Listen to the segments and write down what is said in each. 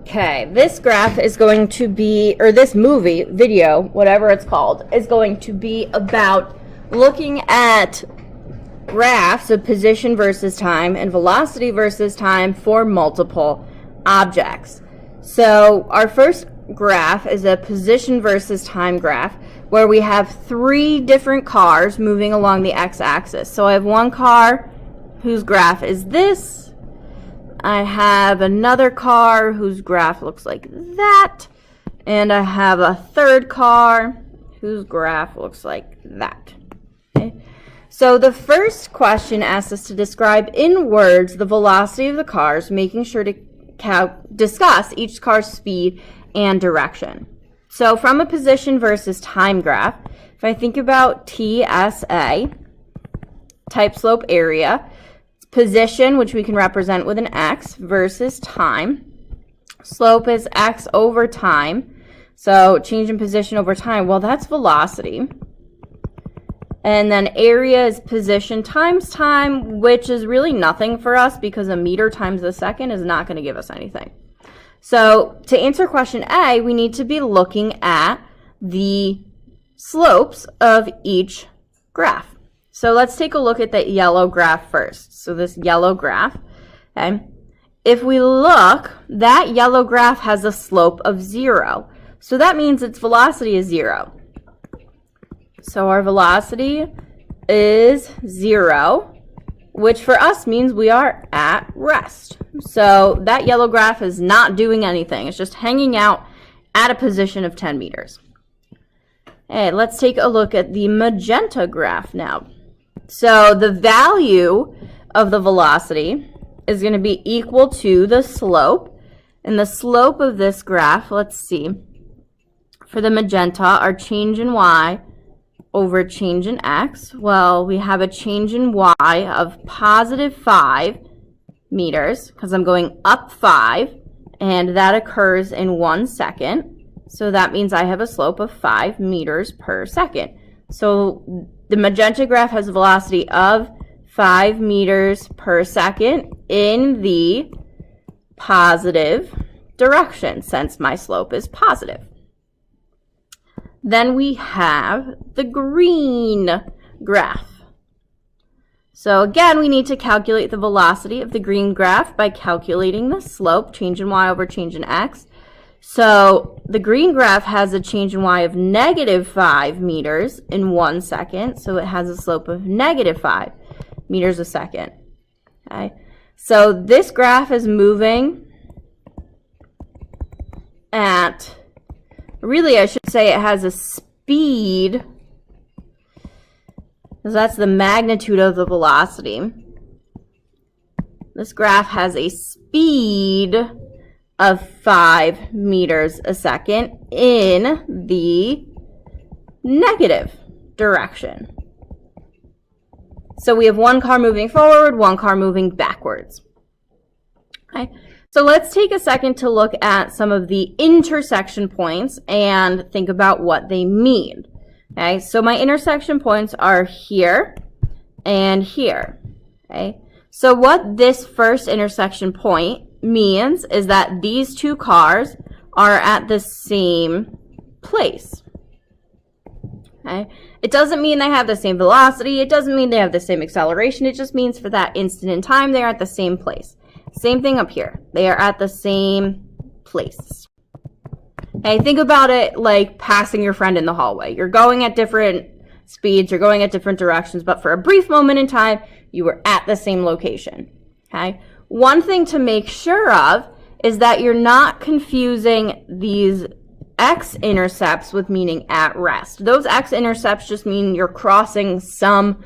Okay, this graph is going to be, or this movie, video, whatever it's called, is going to be about looking at graphs of position versus time and velocity versus time for multiple objects. So our first graph is a position versus time graph where we have 3 different cars moving along the x-axis. So I have one car whose graph is this. I have another car whose graph looks like that. And I have a third car whose graph looks like that. Okay. So the first question asks us to describe in words the velocity of the cars, making sure to discuss each car's speed and direction. So from a position versus time graph, if I think about TSA, type slope area, position, which we can represent with an x, versus time. Slope is x over time. So change in position over time, well, that's velocity. And then area is position times time, which is really nothing for us because a meter times a second is not going to give us anything. So to answer question A, we need to be looking at the slopes of each graph. So let's take a look at that yellow graph first. So this yellow graph, okay, if we look, that yellow graph has a slope of 0. So that means its velocity is 0. So our velocity is 0, which for us means we are at rest. So that yellow graph is not doing anything. It's just hanging out at a position of 10 meters. Okay, let's take a look at the magenta graph now. So the value of the velocity is going to be equal to the slope. And the slope of this graph, let's see, for the magenta, our change in y over change in x. Well, we have a change in y of positive 5 meters because I'm going up 5, and that occurs in 1 second. So that means I have a slope of 5 meters per second. So the magenta graph has a velocity of 5 meters per second in the positive direction, since my slope is positive. Then we have the green graph. So again, we need to calculate the velocity of the green graph by calculating the slope, change in y over change in x. So the green graph has a change in y of negative 5 meters in 1 second. So it has a slope of negative 5 meters a second. Okay. So this graph is moving at, really I should say it has a speed, because that's the magnitude of the velocity. This graph has a speed of 5 meters a second in the negative direction. So we have one car moving forward, one car moving backwards. Okay. So let's take a second to look at some of the intersection points and think about what they mean. Okay, so my intersection points are here and here. Okay, so what this first intersection point means is that these two cars are at the same place. Okay, it doesn't mean they have the same velocity. It doesn't mean they have the same acceleration. It just means for that instant in time, they're at the same place. Same thing up here. They are at the same place. Okay, think about it like passing your friend in the hallway. You're going at different speeds, you're going at different directions, but for a brief moment in time, you were at the same location. Okay? One thing to make sure of is that you're not confusing these x-intercepts with meaning at rest. Those x-intercepts just mean you're crossing some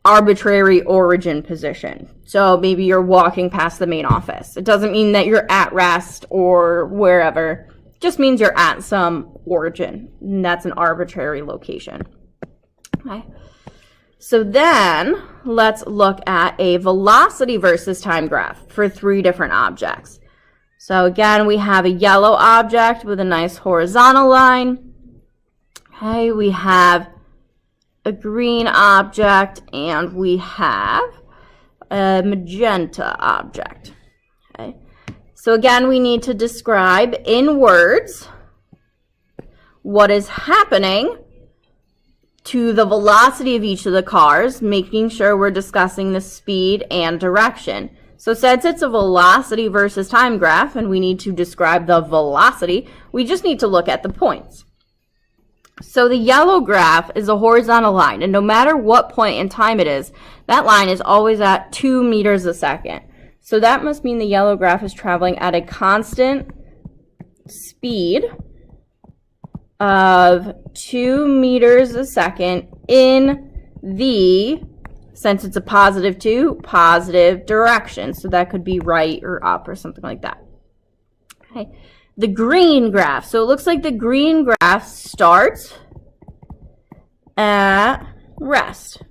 arbitrary origin position. So maybe you're walking past the main office. It doesn't mean that you're at rest or wherever. It just means you're at some origin. And that's an arbitrary location. Okay. So then let's look at a velocity versus time graph for 3 different objects. So again, we have a yellow object with a nice horizontal line. Okay, we have a green object, and we have a magenta object. Okay, So again, we need to describe in words what is happening to the velocity of each of the cars, making sure we're discussing the speed and direction. So since it's a velocity versus time graph and we need to describe the velocity, we just need to look at the points. So the yellow graph is a horizontal line, and no matter what point in time it is, that line is always at 2 meters a second. So that must mean the yellow graph is traveling at a constant speed of 2 meters a second in the, since it's a positive 2, positive direction. So that could be right or up or something like that. Okay. The green graph. So it looks like the green graph starts at rest.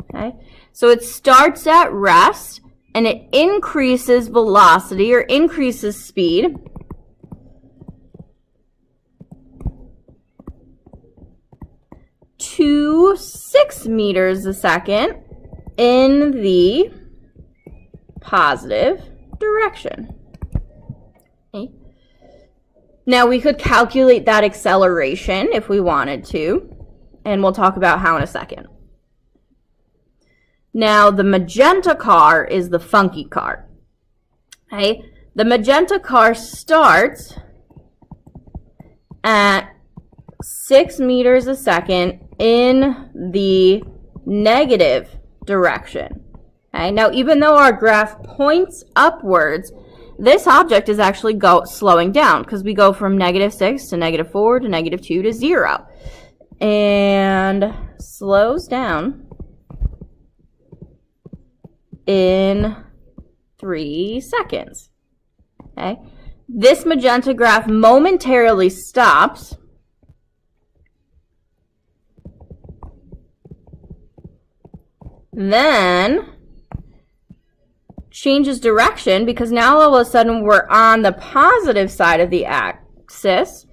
Okay. So it starts at rest and it increases velocity or increases speed to 6 meters a second in the positive direction. Okay. Now we could calculate that acceleration if we wanted to, and we'll talk about how in a second. Now the magenta car is the funky car. Okay? The magenta car starts at 6 meters a second in the negative direction. Okay? Now even though our graph points upwards, this object is actually slowing down because we go from -6 to -4 to -2 to 0. And slows down in 3 seconds. Okay? This magenta graph momentarily stops then changes direction because now all of a sudden we're on the positive side of the axis,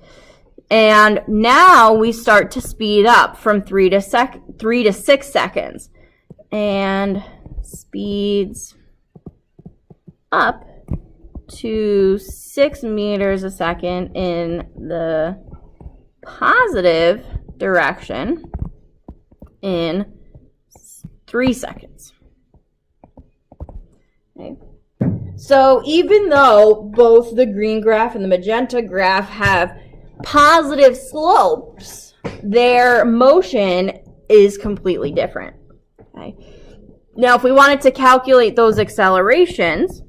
and now we start to speed up from 3 to 6 seconds and speeds up to 6 meters a second in the positive direction in 3 seconds. Okay. So even though both the green graph and the magenta graph have positive slopes, their motion is completely different. Okay. Now, if we wanted to calculate those accelerations,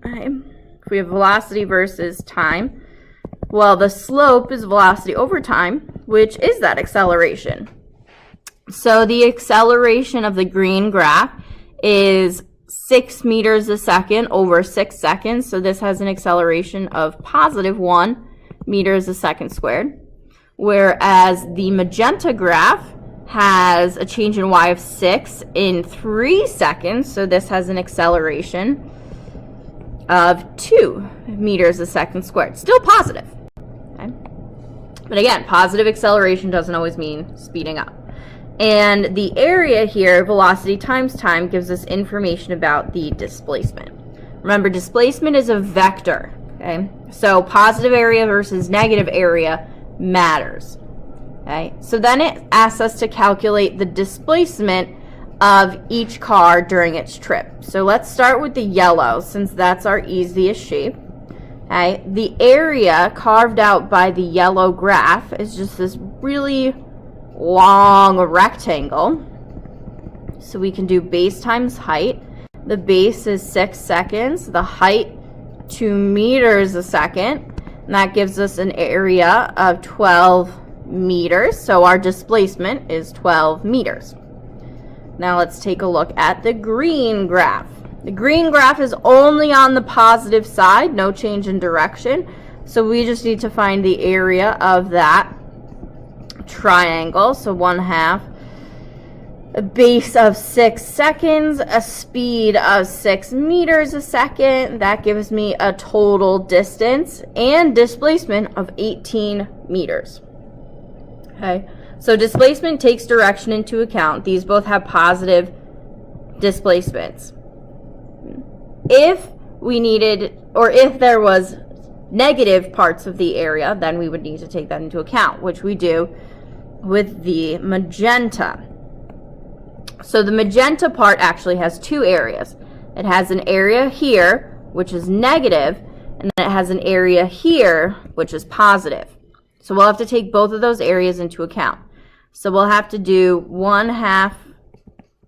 okay, if we have velocity versus time, well, the slope is velocity over time, which is that acceleration. So the acceleration of the green graph is 6 meters a second over 6 seconds. So this has an acceleration of +1 meters a second squared. Whereas the magenta graph has a change in y of 6 in 3 seconds. So this has an acceleration of 2 meters a second squared. Still positive. Okay? But again, positive acceleration doesn't always mean speeding up. And the area here, velocity times time, gives us information about the displacement. Remember, displacement is a vector. Okay? So positive area versus negative area matters. Okay? So then it asks us to calculate the displacement of each car during its trip. So let's start with the yellow, since that's our easiest shape. Okay? The area carved out by the yellow graph is just this really long rectangle. So we can do base times height. The base is 6 seconds, the height 2 meters a second, and that gives us an area of 12 meters. So our displacement is 12 meters. Now let's take a look at the green graph. The green graph is only on the positive side, no change in direction. So we just need to find the area of that triangle. So 1/2, a base of 6 seconds, a speed of 6 meters a second. That gives me a total distance and displacement of 18 meters. Okay, so displacement takes direction into account. These both have positive displacements. If we needed, or if there was negative parts of the area, then we would need to take that into account, which we do with the magenta. So the magenta part actually has two areas. It has an area here, which is negative, and then it has an area here, which is positive. So we'll have to take both of those areas into account. So we'll have to do 1/2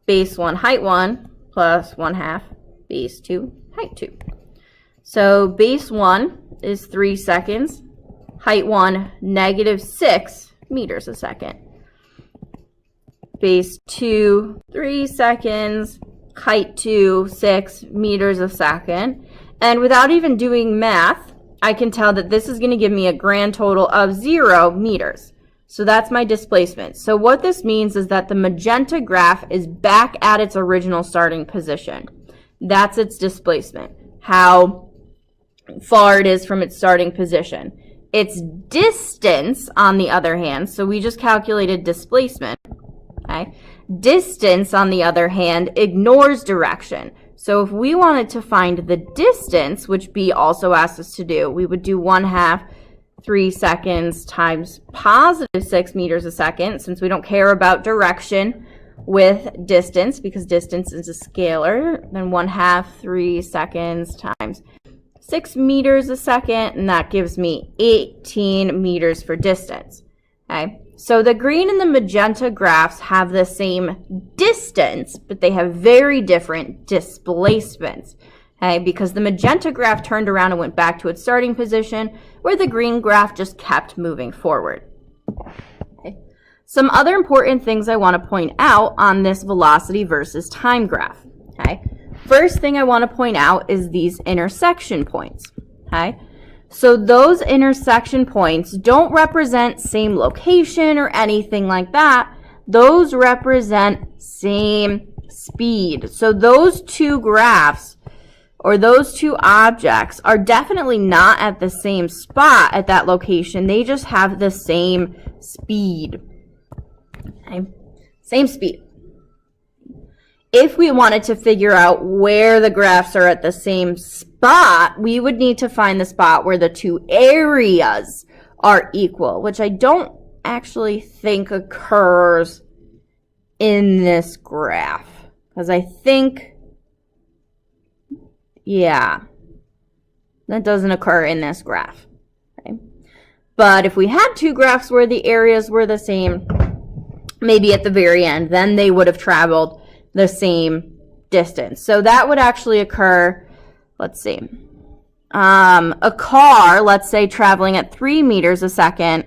base 1 height 1 plus 1/2 base 2 height 2. So base 1 is 3 seconds, height 1 -6 meters a second. Base 2, 3 seconds, height 2, 6 meters a second. And without even doing math, I can tell that this is going to give me a grand total of 0 meters. So that's my displacement. So what this means is that the magenta graph is back at its original starting position. That's its displacement, how far it is from its starting position. Its distance, on the other hand, so we just calculated displacement. Okay. Distance, on the other hand, ignores direction. So if we wanted to find the distance, which B also asked us to do, we would do 1/2 3 seconds times positive 6 meters a second, since we don't care about direction with distance, because distance is a scalar. Then 1/2 3 seconds times 6 meters a second, and that gives me 18 meters for distance. Okay. So the green and the magenta graphs have the same distance, but they have very different displacements. Okay, because the magenta graph turned around and went back to its starting position, where the green graph just kept moving forward. Okay. Some other important things I want to point out on this velocity versus time graph. Okay. First thing I want to point out is these intersection points. Okay. So those intersection points don't represent same location or anything like that. Those represent same speed. So those two graphs, or those two objects, are definitely not at the same spot at that location. They just have the same speed. Okay? Same speed. If we wanted to figure out where the graphs are at the same spot, we would need to find the spot where the two areas are equal, which I don't actually think occurs in this graph. Because I think, yeah, that doesn't occur in this graph. Okay? But if we had two graphs where the areas were the same, maybe at the very end, then they would have traveled the same distance. So that would actually occur, let's see, a car, let's say traveling at 3 meters a second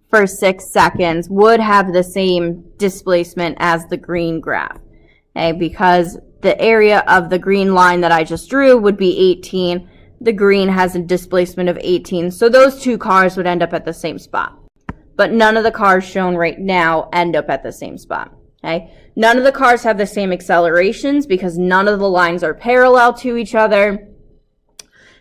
for 6 seconds, would have the same displacement as the green graph, okay, because the area of the green line that I just drew would be 18. The green has a displacement of 18, so those two cars would end up at the same spot. But none of the cars shown right now end up at the same spot. Okay? None of the cars have the same accelerations because none of the lines are parallel to each other.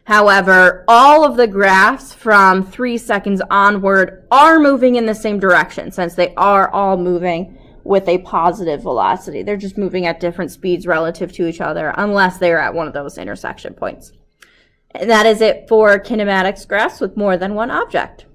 However, all of the graphs from 3 seconds onward are moving in the same direction, since they are all moving with a positive velocity. They're just moving at different speeds relative to each other, unless they're at one of those intersection points. And that is it for kinematics graphs with more than one object.